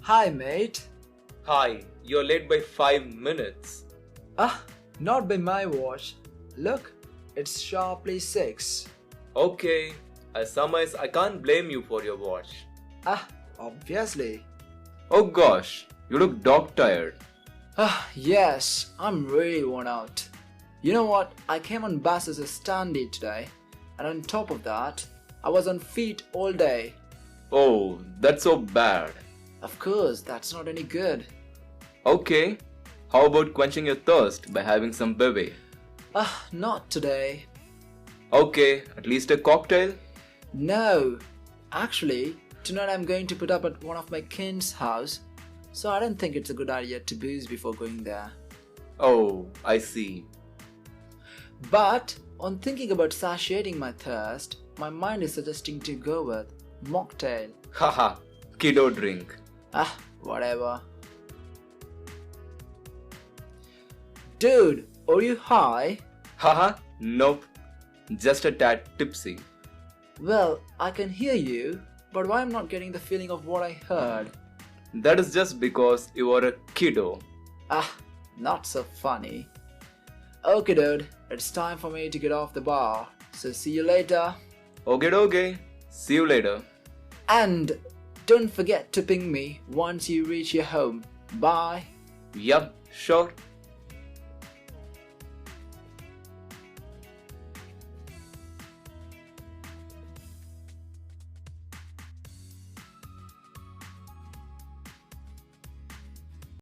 Hi, mate. Hi, you're late by 5 minutes. Not by my watch. Look, it's sharply 6. Okay, I surmise I can't blame you for your watch. Obviously. Oh gosh, you look dog tired. Yes, I'm really worn out. You know what? I came on bus as a Standee today, and on top of that, I was on feet all day. Oh, that's so bad. Of course, that's not any good. Okay, how about quenching your thirst by having some bebe? Not today. Okay, at least a cocktail? No. Actually, tonight I'm going to put up at one of my kin's house, so I don't think it's a good idea to booze before going there. Oh, I see. But, on thinking about satiating my thirst, my mind is suggesting to go with mocktail. Haha, kiddo drink. Whatever. Dude, are you high? Haha, nope. Just a tad tipsy. Well, I can hear you, but why I'm not getting the feeling of what I heard? That is just because you are a kiddo. Not so funny. Okay, dude, it's time for me to get off the bar, so see you later. Okay. See you later. And don't forget to ping me once you reach your home. Bye. Yup, sure.